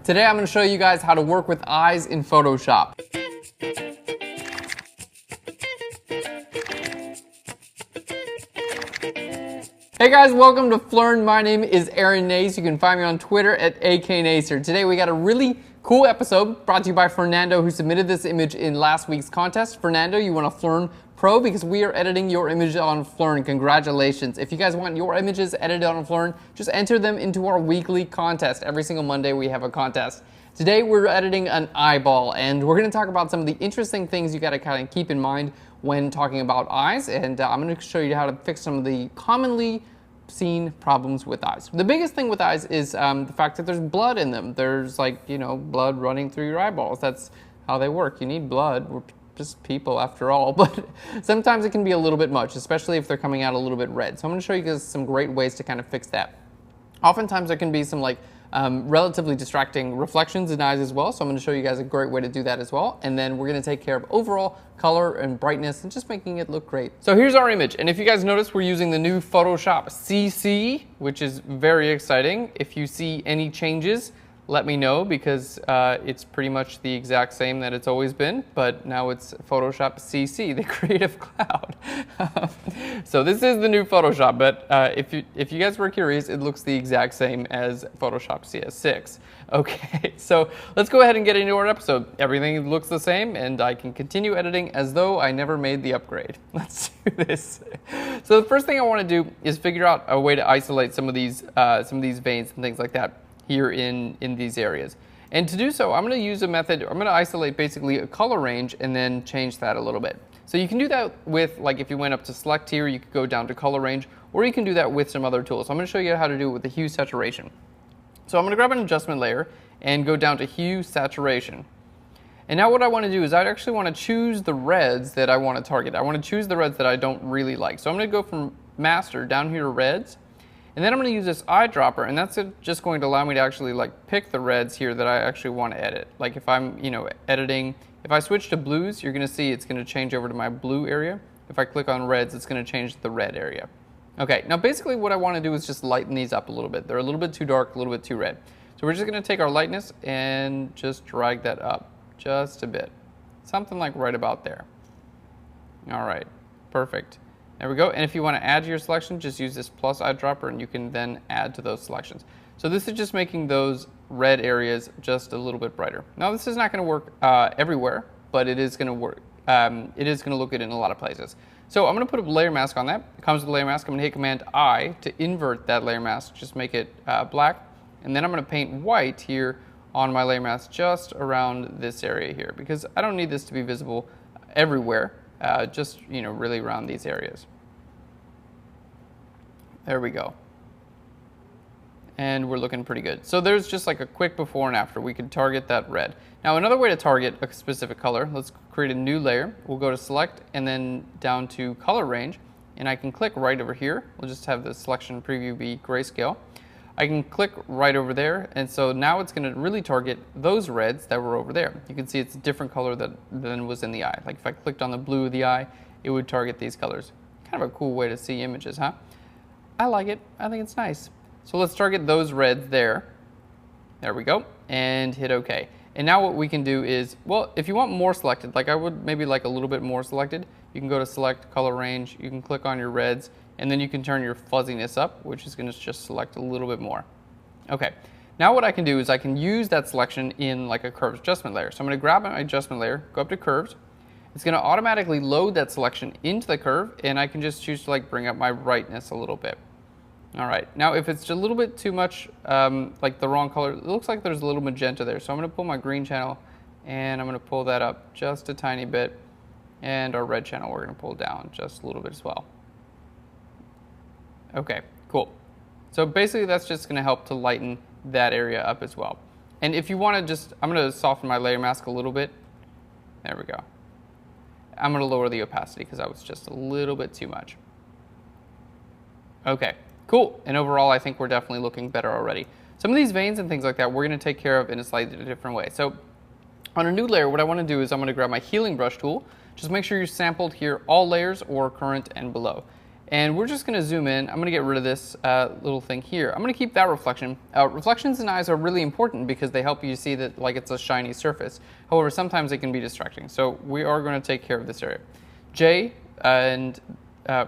Today I'm going to show you guys how to work with eyes in Photoshop. Hey guys, welcome to Flearn. My name is Aaron Nace. You can find me on Twitter at AKNacer. Today we got a really cool episode brought to you by Fernando, who submitted this image in last week's contest. Fernando, you want a Flearn Pro because we are editing your image on Flearn. Congratulations. If you guys want your images edited on Flearn, just enter them into our weekly contest. Every single Monday we have a contest. Today we're editing an eyeball, and we're going to talk about some of the interesting things you got to kind of keep in mind when talking about eyes, and I'm going to show you how to fix some of the commonly seen problems with eyes. The biggest thing with eyes is the fact that there's blood in them. There's blood running through your eyeballs. That's how they work. You need blood. We're just people after all, but sometimes it can be a little bit much, especially if they're coming out a little bit red. So I'm going to show you guys some great ways to kind of fix that. Oftentimes there can be some relatively distracting reflections in eyes as well, so I'm going to show you guys a great way to do that as well, and then we're going to take care of overall color and brightness and just making it look great. So here's our image, and if you guys notice, we're using the new Photoshop CC, which is very exciting. If you see any changes, let me know, because it's pretty much the exact same that it's always been, but now it's Photoshop CC, the Creative Cloud. So this is the new Photoshop, but if you guys were curious, it looks the exact same as Photoshop CS6. Okay, so let's go ahead and get into our episode. Everything looks the same, and I can continue editing as though I never made the upgrade. Let's do this. So the first thing I want to do is figure out a way to isolate some of these veins and things like that here in these areas. And to do so, I'm going to use a method. I'm going to isolate basically a color range and then change that a little bit. So you can do that with, if you went up to select here, you could go down to color range, or you can do that with some other tools. So I'm going to show you how to do it with the hue saturation. So I'm going to grab an adjustment layer and go down to hue saturation. And now what I want to do is I actually want to choose the reds that I want to target. I want to choose the reds that I don't really like. So I'm going to go from master down here to reds. And then I'm going to use this eyedropper, and that's just going to allow me to actually pick the reds here that I actually want to edit. Like if I'm editing, if I switch to blues, you're going to see it's going to change over to my blue area. If I click on reds, it's going to change the red area. Okay, now basically what I want to do is just lighten these up a little bit. They're a little bit too dark, a little bit too red. So we're just going to take our lightness and just drag that up just a bit. Something like right about there. All right, perfect. There we go. And if you want to add to your selection, just use this plus eyedropper and you can then add to those selections. So this is just making those red areas just a little bit brighter. Now this is not going to work everywhere, but it is going to work. It is going to look good in a lot of places. So I'm going to put a layer mask on that. It comes with a layer mask. I'm going to hit Command I to invert that layer mask, just make it black. And then I'm going to paint white here on my layer mask just around this area here, because I don't need this to be visible everywhere. Just really around these areas. There we go. And we're looking pretty good. So there's just a quick before and after. We can target that red. Now another way to target a specific color, let's create a new layer. We'll go to select and then down to color range, and I can click right over here. We'll just have the selection preview be grayscale. I can click right over there, and so now it's going to really target those reds that were over there. You can see it's a different color than was in the eye. Like if I clicked on the blue of the eye, it would target these colors. Kind of a cool way to see images, huh? I like it. I think it's nice. So let's target those reds there. There we go, and hit OK. And now what we can do is, well, if you want more selected, I would maybe a little bit more selected, you can go to select color range, you can click on your reds, and then you can turn your fuzziness up, which is going to just select a little bit more. Okay, now what I can do is I can use that selection in a curves adjustment layer. So I'm going to grab my adjustment layer, go up to curves. It's going to automatically load that selection into the curve, and I can just choose to bring up my brightness a little bit. All right, now if it's a little bit too much, the wrong color, it looks like there's a little magenta there. So I'm going to pull my green channel, and I'm going to pull that up just a tiny bit. And our red channel we're going to pull down just a little bit as well. Okay, cool. So basically that's just going to help to lighten that area up as well. And if you want to I'm going to soften my layer mask a little bit. There we go. I'm going to lower the opacity because that was just a little bit too much. Okay, cool. And overall I think we're definitely looking better already. Some of these veins and things like that we're going to take care of in a slightly different way. So on a new layer, what I want to do is I'm going to grab my healing brush tool. Just make sure you sampled here all layers or current and below. And we're just going to zoom in. I'm going to get rid of this little thing here. I'm going to keep that reflection. Reflections in eyes are really important because they help you see that like it's a shiny surface. However, sometimes they can be distracting. So we are going to take care of this area. J and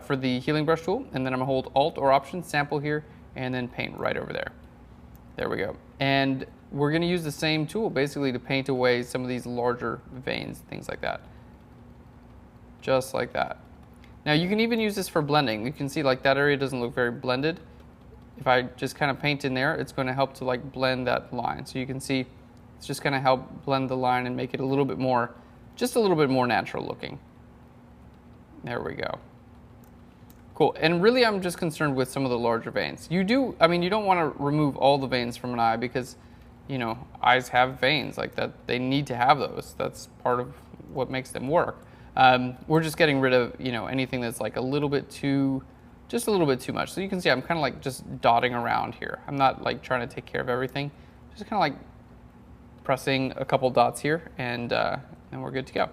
for the healing brush tool, and then I'm going to hold Alt or Option, sample here, and then paint right over there. There we go. And we're going to use the same tool basically to paint away some of these larger veins, things like that. Just like that. Now you can even use this for blending. You can see like that area doesn't look very blended. If I just kind of paint in there, it's going to help to like blend that line. So you can see it's just going to help blend the line and make it a little bit more, just a little bit more natural looking. There we go. Cool. And really I'm just concerned with some of the larger veins. You don't want to remove all the veins from an eye because, you know, eyes have veins like that. They need to have those. That's part of what makes them work. We're just getting rid of, you know, anything that's like a little bit too, just a little bit too much. So you can see I'm kind of like just dotting around here. I'm not like trying to take care of everything. Just kind of like pressing a couple dots here and we're good to go.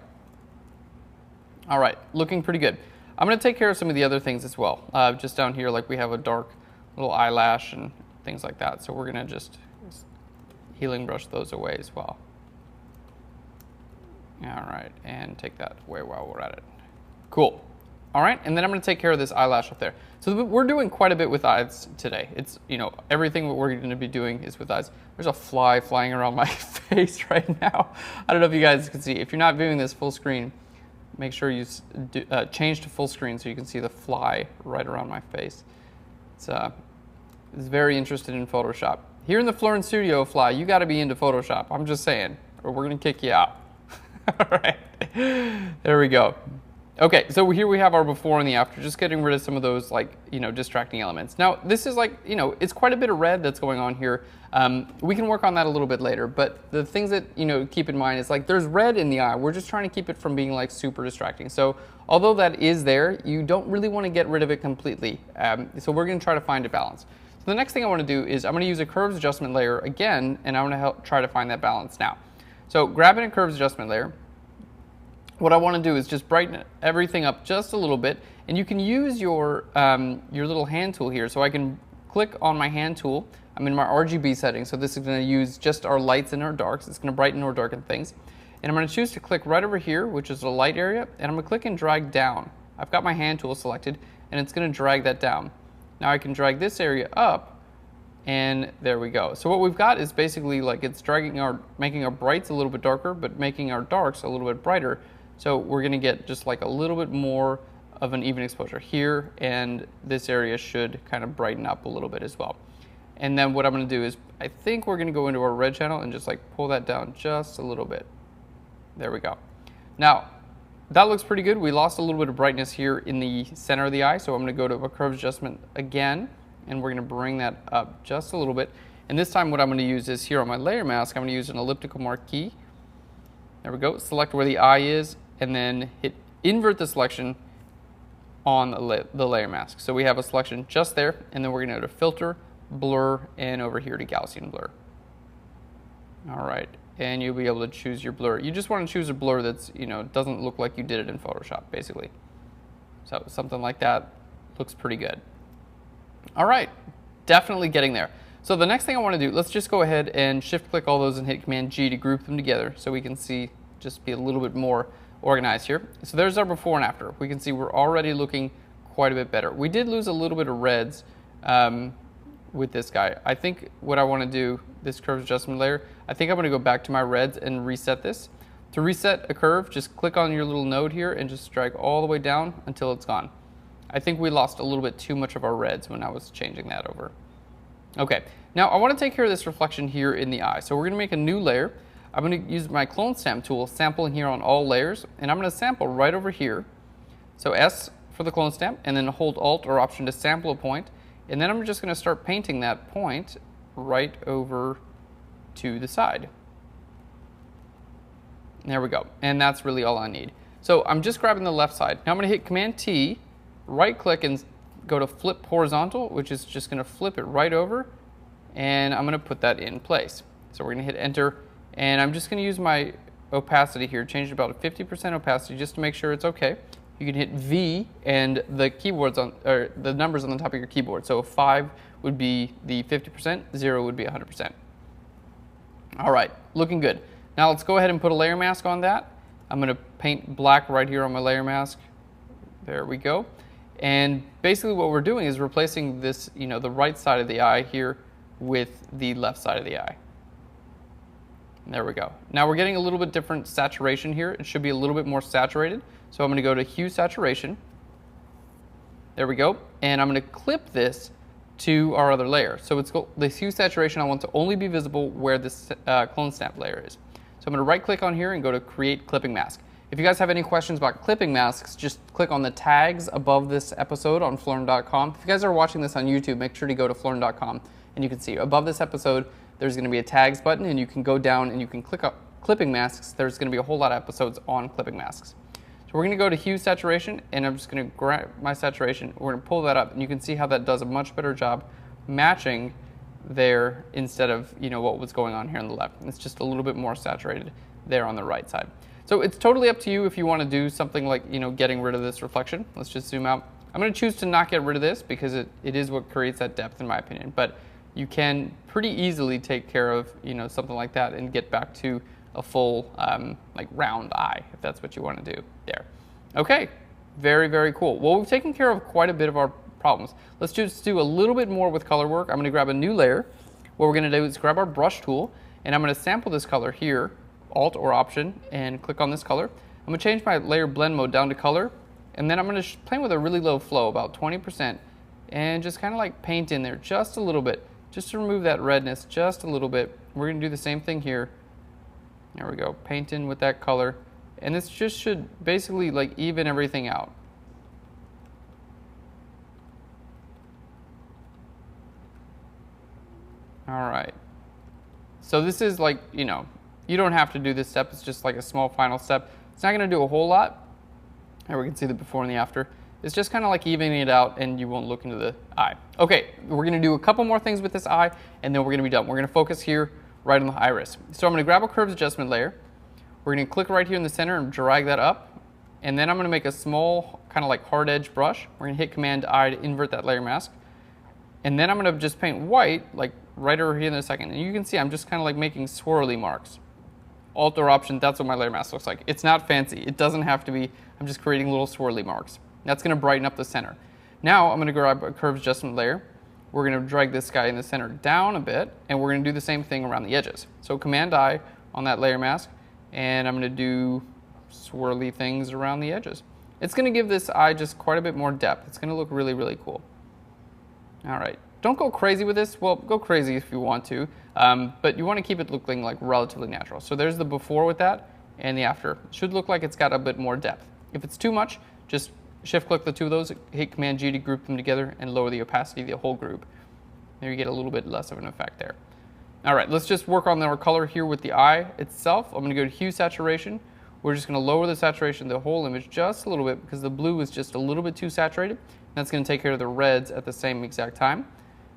All right, looking pretty good. I'm going to take care of some of the other things as well. Just down here, like we have a dark little eyelash and things like that. So we're going to just healing brush those away as well. All right, and take that away while we're at it. Cool. All right, and then I'm going to take care of this eyelash up there. So we're doing quite a bit with eyes today. It's, you know, everything that we're going to be doing is with eyes. There's a fly flying around my face right now. I don't know if you guys can see. If you're not viewing this full screen, make sure you change to full screen so you can see the fly right around my face. It's very interested in Photoshop. Here in the Flern Studio, Fly, you got to be into Photoshop. I'm just saying, or we're going to kick you out. All right, there we go. Okay, so here we have our before and the after, just getting rid of some of those like, you know, distracting elements. Now this is like, you know, it's quite a bit of red that's going on here. We can work on that a little bit later, but the things that, you know, keep in mind is like there's red in the eye. We're just trying to keep it from being like super distracting. So although that is there, you don't really want to get rid of it completely. So we're going to try to find a balance. So the next thing I want to do is I'm going to use a curves adjustment layer again, and I'm going to try to find that balance now. So grabbing a curves adjustment layer, what I want to do is just brighten everything up just a little bit, and you can use your little hand tool here. So I can click on my hand tool. I'm in my RGB settings, so this is going to use just our lights and our darks. It's going to brighten or darken things. And I'm going to choose to click right over here, which is the light area, and I'm going to click and drag down. I've got my hand tool selected, and it's going to drag that down. Now I can drag this area up, and there we go. So what we've got is basically like it's making our brights a little bit darker, but making our darks a little bit brighter. So we're going to get just like a little bit more of an even exposure here, and this area should kind of brighten up a little bit as well. And then what I'm going to do is I think we're going to go into our red channel and just like pull that down just a little bit. There we go. Now that looks pretty good. We lost a little bit of brightness here in the center of the eye, so I'm going to go to a curves adjustment again, and we're going to bring that up just a little bit. And this time what I'm going to use is here on my layer mask, I'm going to use an elliptical marquee. There we go. Select where the eye is, and then invert the selection on the layer mask. So we have a selection just there, and then we're going to go to filter, blur, and over here to Gaussian blur. All right, and you'll be able to choose your blur. You just want to choose a blur that's, you know, doesn't look like you did it in Photoshop, basically. So something like that looks pretty good. All right, definitely getting there. So the next thing I want to do, let's just go ahead and shift click all those and hit Command G to group them together so we can see, just be a little bit more organized here. So there's our before and after. We can see we're already looking quite a bit better. We did lose a little bit of reds with this guy. I think what I want to do, this curves adjustment layer, I think I'm going to go back to my reds and reset this. To reset a curve, just click on your little node here and just drag all the way down until it's gone. I think we lost a little bit too much of our reds when I was changing that over. Okay, now I want to take care of this reflection here in the eye. So we're going to make a new layer. I'm going to use my clone stamp tool, sampling here on all layers, and I'm going to sample right over here. So S for the clone stamp, and then hold Alt or Option to sample a point, and then I'm just going to start painting that point right over to the side. There we go, and that's really all I need. So I'm just grabbing the left side. Now I'm going to hit Command T, right click, and go to flip horizontal, which is just going to flip it right over, and I'm going to put that in place. So we're going to hit Enter, and I'm just going to use my opacity here, change it about a 50% opacity just to make sure it's okay. you can hit V and the keyboards on, or the numbers on the top of your keyboard. So 5 would be the 50%, 0 would be 100%. All right, looking good. Now let's go ahead and put a layer mask on that. I'm going to paint black right here on my layer mask. There we go. And basically what we're doing is replacing this, the right side of the eye here with the left side of the eye. There we go. Now we're getting a little bit different saturation here. It should be a little bit more saturated. So I'm going to go to Hue Saturation. There we go. And I'm going to clip this to our other layer. So this Hue Saturation I want to only be visible where this clone stamp layer is. So I'm going to right click on here and go to Create Clipping Mask. If you guys have any questions about clipping masks, just click on the tags above this episode on Flurn.com. If you guys are watching this on YouTube, make sure to go to Flurn.com and you can see above this episode there's going to be a tags button and you can go down and you can click up clipping masks. There's going to be a whole lot of episodes on clipping masks. So we're going to go to Hue Saturation and I'm just going to grab my saturation. We're going to pull that up and you can see how that does a much better job matching there instead of what was going on here on the left. It's just a little bit more saturated there on the right side. So it's totally up to you if you want to do something like getting rid of this reflection. Let's just zoom out. I'm going to choose to not get rid of this because it is what creates that depth in my opinion, but you can pretty easily take care of something like that and get back to a full like round eye if that's what you want to do there. Okay, very, very cool. Well, we've taken care of quite a bit of our problems. Let's just do a little bit more with color work. I'm going to grab a new layer. What we're going to do is grab our brush tool and I'm going to sample this color here, Alt or Option, and click on this color. I'm going to change my layer blend mode down to color and then I'm going to play with a really low flow, about 20%, and just kind of like paint in there just a little bit, just to remove that redness just a little bit. We're going to do the same thing here. There we go, paint in with that color, and this just should basically like even everything out. All right, so this is like, you don't have to do this step, it's just like a small final step. It's not going to do a whole lot. Here we can see the before and the after. It's just kind of like evening it out and you won't look into the eye. Okay, we're going to do a couple more things with this eye and then we're going to be done. We're going to focus here right on the iris. So I'm going to grab a curves adjustment layer. We're going to click right here in the center and drag that up. And then I'm going to make a small kind of like hard edge brush. We're going to hit Command I to invert that layer mask. And then I'm going to just paint white like right over here in a second. And you can see I'm just kind of like making swirly marks. Alt or Option, that's what my layer mask looks like. It's not fancy. It doesn't have to be. I'm just creating little swirly marks. That's going to brighten up the center. Now I'm going to grab a curves adjustment layer. We're going to drag this guy in the center down a bit, and we're going to do the same thing around the edges. So Command I on that layer mask, and I'm going to do swirly things around the edges. It's going to give this eye just quite a bit more depth. It's going to look really, really cool. All right. Don't go crazy with this. Well, go crazy if you want to, but you want to keep it looking like relatively natural. So there's the before with that, and the after. It should look like it's got a bit more depth. If it's too much, just shift click the two of those, hit Command G to group them together and lower the opacity of the whole group. There you get a little bit less of an effect there. All right, let's just work on our color here with the eye itself. I'm going to go to Hue Saturation. We're just going to lower the saturation of the whole image just a little bit because the blue is just a little bit too saturated. That's going to take care of the reds at the same exact time.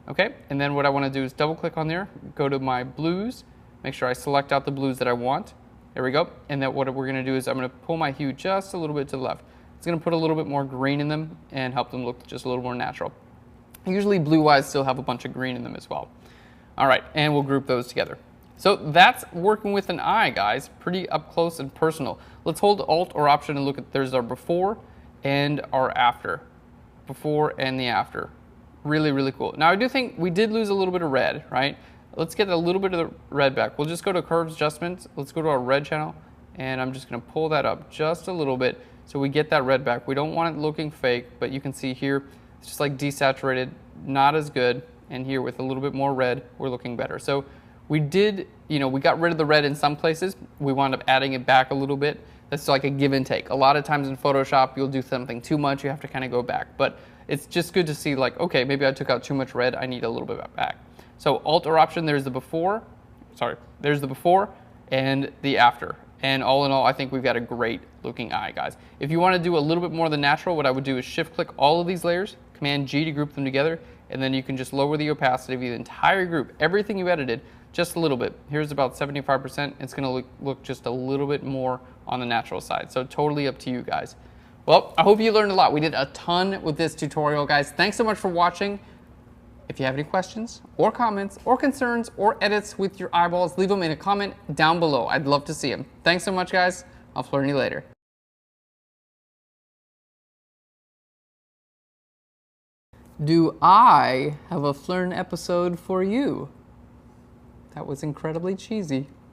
Okay, and then what I want to do is double click on there, go to my blues, make sure I select out the blues that I want. There we go. And then what we're going to do is I'm going to pull my hue just a little bit to the left. It's going to put a little bit more green in them and help them look just a little more natural. Usually blue eyes still have a bunch of green in them as well. All right, and we'll group those together. So that's working with an eye, guys. Pretty up close and personal. Let's hold Alt or Option and look at, there's our before and our after. Before and the after. Really, really cool. Now I do think we did lose a little bit of red, right? Let's get a little bit of the red back. We'll just go to Curves Adjustments. Let's go to our red channel, and I'm just going to pull that up just a little bit so we get that red back. We don't want it looking fake, but you can see here it's just like desaturated, not as good. And here with a little bit more red, we're looking better. So we did, we got rid of the red in some places. We wound up adding it back a little bit. That's like a give and take. A lot of times in Photoshop, you'll do something too much. You have to kind of go back. But it's just good to see like, okay, maybe I took out too much red. I need a little bit back. So Alt or Option, there's the before. There's the before and the after. And all in all, I think we've got a great looking eye, guys. If you want to do a little bit more than natural, what I would do is shift click all of these layers, Command G to group them together, and then you can just lower the opacity of the entire group, everything you edited, just a little bit. Here's about 75%. It's going to look just a little bit more on the natural side. So totally up to you guys. Well, I hope you learned a lot. We did a ton with this tutorial, guys. Thanks so much for watching. If you have any questions or comments or concerns or edits with your eyeballs, leave them in a comment down below. I'd love to see them. Thanks so much, guys. I'll flirn you later. Do I have a Flirn episode for you? That was incredibly cheesy.